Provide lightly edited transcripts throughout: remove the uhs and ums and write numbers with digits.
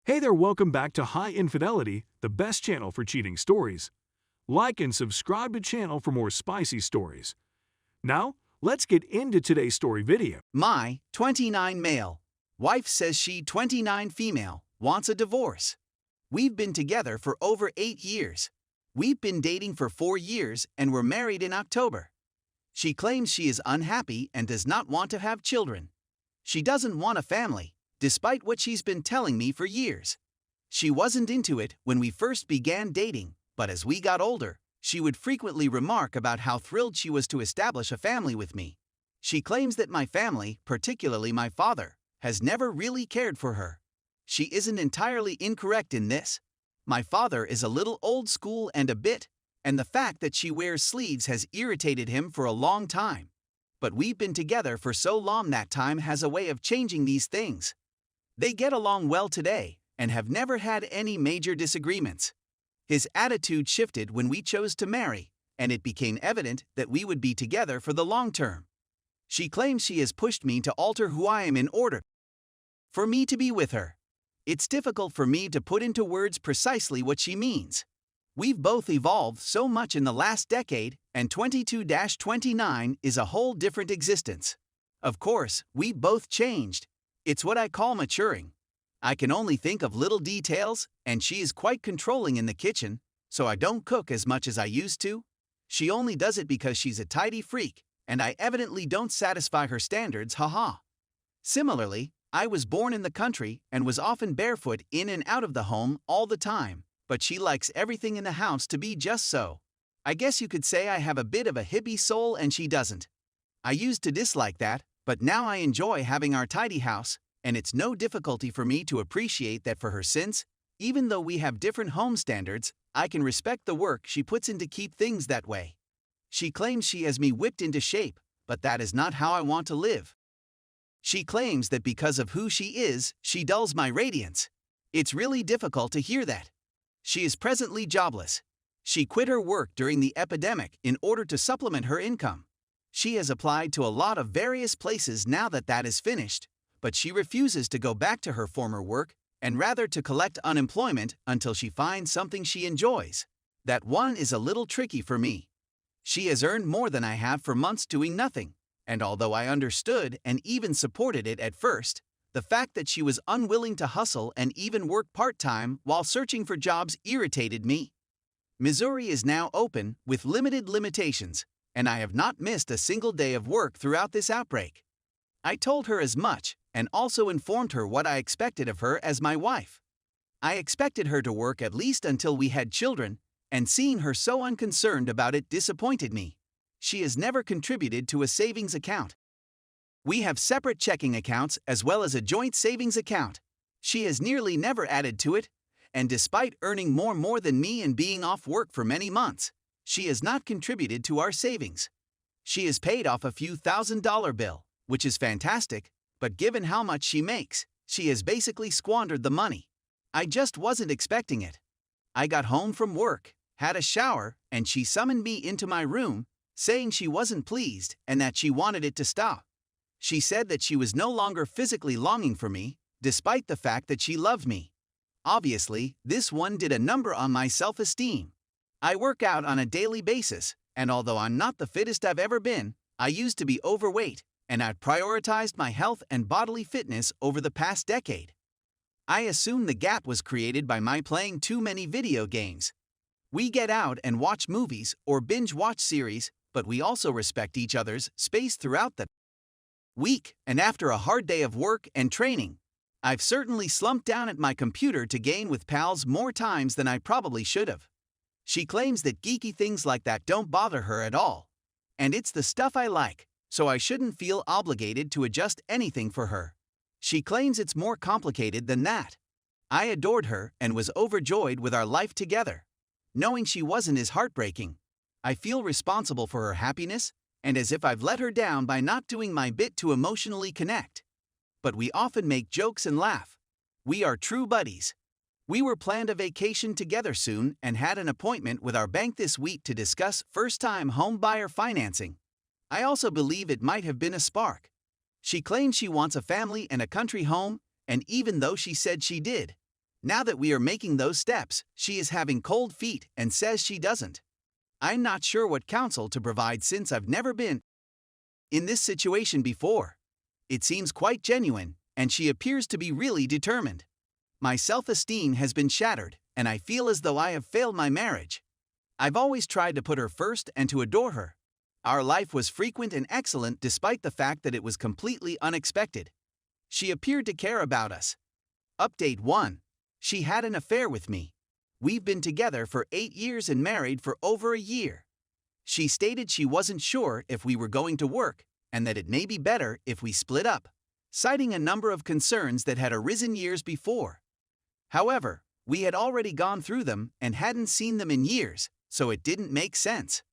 Hey there, welcome back to High Infidelity, the best channel for cheating stories. Like and subscribe to channel for more spicy stories. Now, let's get into today's story video. My 29 male. Wife says she 29 female, wants a divorce. We've been together for over 8 years. We've been dating for 4 years and were married in October. She claims she is unhappy and does not want to have children. She doesn't want a family, despite what she's been telling me for years. She wasn't into it when we first began dating, but as we got older, she would frequently remark about how thrilled she was to establish a family with me. She claims that my family, particularly my father, has never really cared for her. She isn't entirely incorrect in this. My father is a little old school and the fact that she wears sleeves has irritated him for a long time. But we've been together for so long that time has a way of changing these things. They get along well today and have never had any major disagreements. His attitude shifted when we chose to marry, and it became evident that we would be together for the long term. She claims she has pushed me to alter who I am in order for me to be with her. It's difficult for me to put into words precisely what she means. We've both evolved so much in the last decade, and 22-29 is a whole different existence. Of course, we both changed. It's what I call maturing. I can only think of little details, and she is quite controlling in the kitchen, so I don't cook as much as I used to. She only does it because she's a tidy freak, and I evidently don't satisfy her standards, haha. Similarly, I was born in the country and was often barefoot in and out of the home all the time, but she likes everything in the house to be just so. I guess you could say I have a bit of a hippie soul and she doesn't. I used to dislike that, but now I enjoy having our tidy house, and it's no difficulty for me to appreciate that for her since, even though we have different home standards, I can respect the work she puts in to keep things that way. She claims she has me whipped into shape, but that is not how I want to live. She claims that because of who she is, she dulls my radiance. It's really difficult to hear that. She is presently jobless. She quit her work during the epidemic in order to supplement her income. She has applied to a lot of various places now that that is finished, but she refuses to go back to her former work and rather to collect unemployment until she finds something she enjoys. That one is a little tricky for me. She has earned more than I have for months doing nothing, and although I understood and even supported it at first, the fact that she was unwilling to hustle and even work part-time while searching for jobs irritated me. Missouri is now open with limited limitations, and I have not missed a single day of work throughout this outbreak. I told her as much and also informed her what I expected of her as my wife. I expected her to work at least until we had children, and seeing her so unconcerned about it disappointed me. She has never contributed to a savings account. We have separate checking accounts as well as a joint savings account. She has nearly never added to it, and despite earning more than me and being off work for many months, she has not contributed to our savings. She has paid off a few $1,000 bill, which is fantastic, but given how much she makes, she has basically squandered the money. I just wasn't expecting it. I got home from work, had a shower, and she summoned me into my room, saying she wasn't pleased and that she wanted it to stop. She said that she was no longer physically longing for me, despite the fact that she loved me. Obviously, this one did a number on my self-esteem. I work out on a daily basis, and although I'm not the fittest I've ever been, I used to be overweight, and I've prioritized my health and bodily fitness over the past decade. I assume the gap was created by my playing too many video games. We get out and watch movies or binge-watch series, but we also respect each other's space throughout the week, and after a hard day of work and training, I've certainly slumped down at my computer to game with pals more times than I probably should have. She claims that geeky things like that don't bother her at all, and it's the stuff I like, so I shouldn't feel obligated to adjust anything for her. She claims it's more complicated than that. I adored her and was overjoyed with our life together. Knowing she wasn't is heartbreaking. I feel responsible for her happiness, and as if I've let her down by not doing my bit to emotionally connect. But we often make jokes and laugh. We are true buddies. We were planned a vacation together soon and had an appointment with our bank this week to discuss first-time home buyer financing. I also believe it might have been a spark. She claims she wants a family and a country home, and even though she said she did, Now that we are making those steps, she is having cold feet and says she doesn't. I'm not sure what counsel to provide since I've never been in this situation before. It seems quite genuine, and she appears to be really determined. My self-esteem has been shattered, and I feel as though I have failed my marriage. I've always tried to put her first and to adore her. Our life was frequent and excellent despite the fact that it was completely unexpected. She appeared to care about us. Update 1. She had an affair with me. We've been together for 8 years and married for over a year. She stated she wasn't sure if we were going to work and that it may be better if we split up, citing a number of concerns that had arisen years before. However, we had already gone through them and hadn't seen them in years, so it didn't make sense.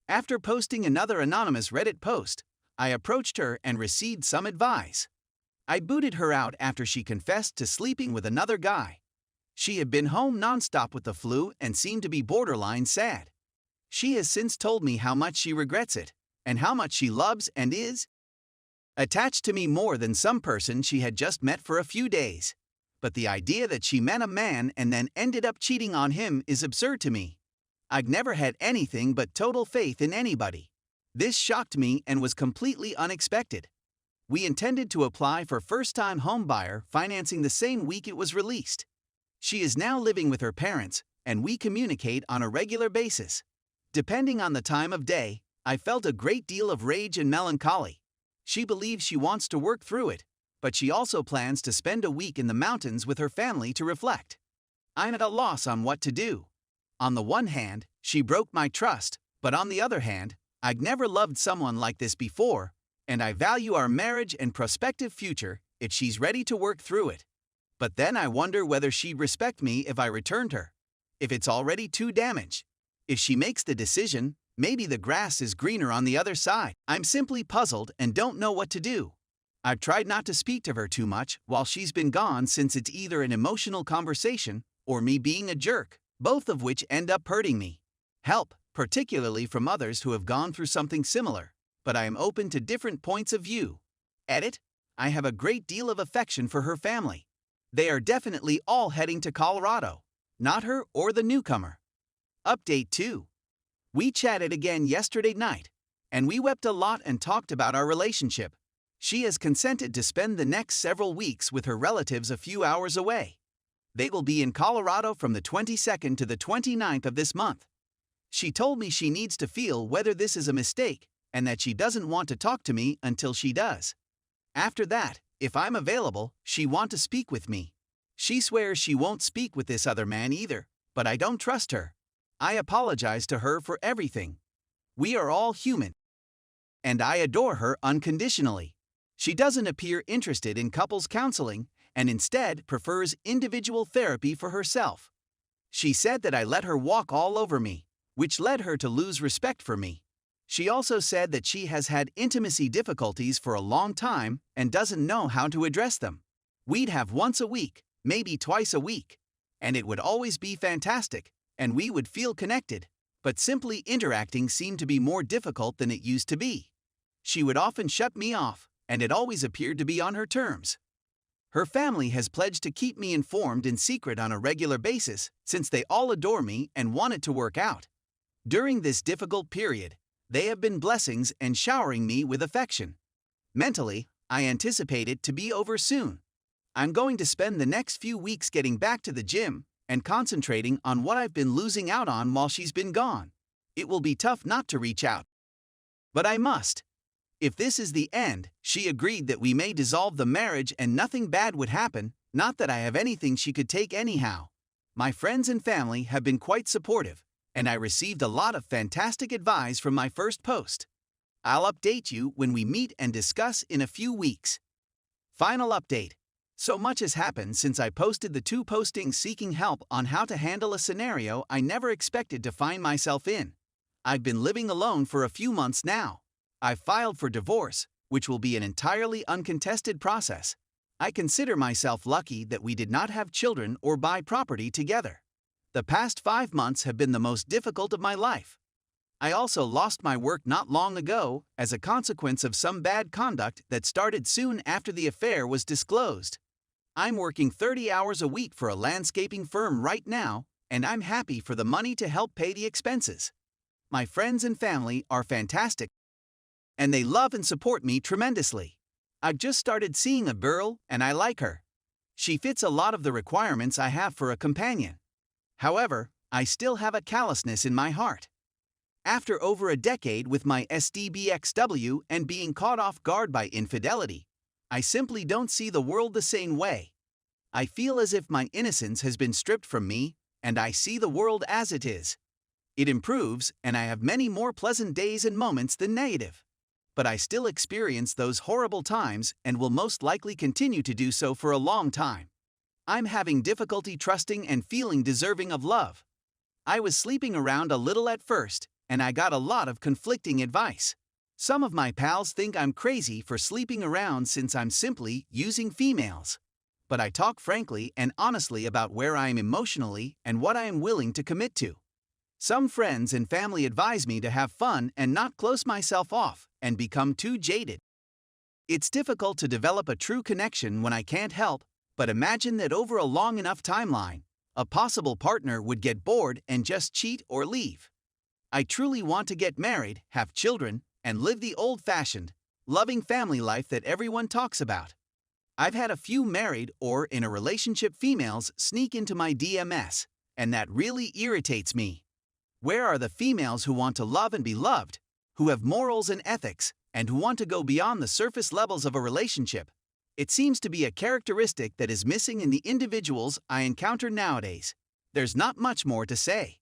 After posting another anonymous Reddit post, I approached her and received some advice. I booted her out after she confessed to sleeping with another guy. She had been home nonstop with the flu and seemed to be borderline sad. She has since told me how much she regrets it, and how much she loves and is attached to me more than some person she had just met for a few days. But the idea that she met a man and then ended up cheating on him is absurd to me. I've never had anything but total faith in anybody. This shocked me and was completely unexpected. We intended to apply for first-time homebuyer financing the same week it was released. She is now living with her parents, and we communicate on a regular basis. Depending on the time of day, I felt a great deal of rage and melancholy. She believes she wants to work through it, but she also plans to spend a week in the mountains with her family to reflect. I'm at a loss on what to do. On the one hand, she broke my trust, but on the other hand, I've never loved someone like this before, and I value our marriage and prospective future if she's ready to work through it. But then I wonder whether she'd respect me if I returned her. If it's already too damaged. If she makes the decision, maybe the grass is greener on the other side. I'm simply puzzled and don't know what to do. I've tried not to speak to her too much while she's been gone, since it's either an emotional conversation or me being a jerk, both of which end up hurting me. Help, particularly from others who have gone through something similar, but I am open to different points of view. Edit: I have a great deal of affection for her family. They are definitely all heading to Colorado, not her or the newcomer. Update 2. We chatted again yesterday night, and we wept a lot and talked about our relationship. She has consented to spend the next several weeks with her relatives a few hours away. They will be in Colorado from the 22nd to the 29th of this month. She told me she needs to feel whether this is a mistake and that she doesn't want to talk to me until she does. After that, if I'm available, she wants to speak with me. She swears she won't speak with this other man either, but I don't trust her. I apologize to her for everything. We are all human. And I adore her unconditionally. She doesn't appear interested in couples counseling and instead prefers individual therapy for herself. She said that I let her walk all over me, which led her to lose respect for me. She also said that she has had intimacy difficulties for a long time and doesn't know how to address them. We'd have once a week, maybe twice a week, and it would always be fantastic, and we would feel connected, but simply interacting seemed to be more difficult than it used to be. She would often shut me off, and it always appeared to be on her terms. Her family has pledged to keep me informed in secret on a regular basis, since they all adore me and want it to work out. During this difficult period, they have been blessings and showering me with affection. Mentally, I anticipate it to be over soon. I'm going to spend the next few weeks getting back to the gym and concentrating on what I've been losing out on while she's been gone. It will be tough not to reach out, but I must. If this is the end, she agreed that we may dissolve the marriage and nothing bad would happen, not that I have anything she could take anyhow. My friends and family have been quite supportive, and I received a lot of fantastic advice from my first post. I'll update you when we meet and discuss in a few weeks. Final update. So much has happened since I posted the 2 postings seeking help on how to handle a scenario I never expected to find myself in. I've been living alone for a few months now. I've filed for divorce, which will be an entirely uncontested process. I consider myself lucky that we did not have children or buy property together. The past 5 months have been the most difficult of my life. I also lost my work not long ago as a consequence of some bad conduct that started soon after the affair was disclosed. I'm working 30 hours a week for a landscaping firm right now, and I'm happy for the money to help pay the expenses. My friends and family are fantastic, and they love and support me tremendously. I've just started seeing a girl, and I like her. She fits a lot of the requirements I have for a companion. However, I still have a callousness in my heart. After over a decade with my SDBXW and being caught off guard by infidelity, I simply don't see the world the same way. I feel as if my innocence has been stripped from me, and I see the world as it is. It improves, and I have many more pleasant days and moments than negative. But I still experience those horrible times and will most likely continue to do so for a long time. I'm having difficulty trusting and feeling deserving of love. I was sleeping around a little at first, and I got a lot of conflicting advice. Some of my pals think I'm crazy for sleeping around since I'm simply using females. But I talk frankly and honestly about where I am emotionally and what I am willing to commit to. Some friends and family advise me to have fun and not close myself off and become too jaded. It's difficult to develop a true connection when I can't help but imagine that over a long enough timeline, a possible partner would get bored and just cheat or leave. I truly want to get married, have children, and live the old-fashioned, loving family life that everyone talks about. I've had a few married or in a relationship females sneak into my DMs, and that really irritates me. Where are the females who want to love and be loved, who have morals and ethics, and who want to go beyond the surface levels of a relationship? It seems to be a characteristic that is missing in the individuals I encounter nowadays. There's not much more to say.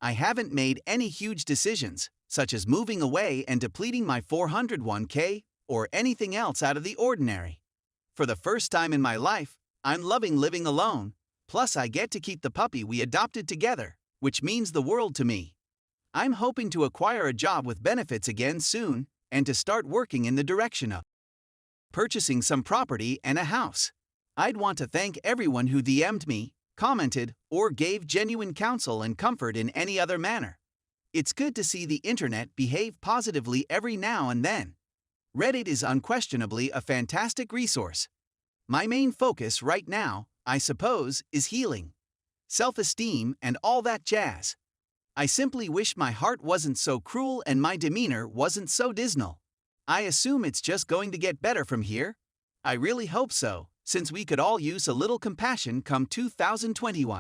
I haven't made any huge decisions, such as moving away and depleting my 401k or anything else out of the ordinary. For the first time in my life, I'm loving living alone, plus I get to keep the puppy we adopted together, which means the world to me. I'm hoping to acquire a job with benefits again soon and to start working in the direction of purchasing some property and a house. I'd want to thank everyone who DM'd me, commented, or gave genuine counsel and comfort in any other manner. It's good to see the internet behave positively every now and then. Reddit is unquestionably a fantastic resource. My main focus right now, I suppose, is healing, self-esteem, and all that jazz. I simply wish my heart wasn't so cruel and my demeanor wasn't so dismal. I assume it's just going to get better from here. I really hope so, since we could all use a little compassion come 2021.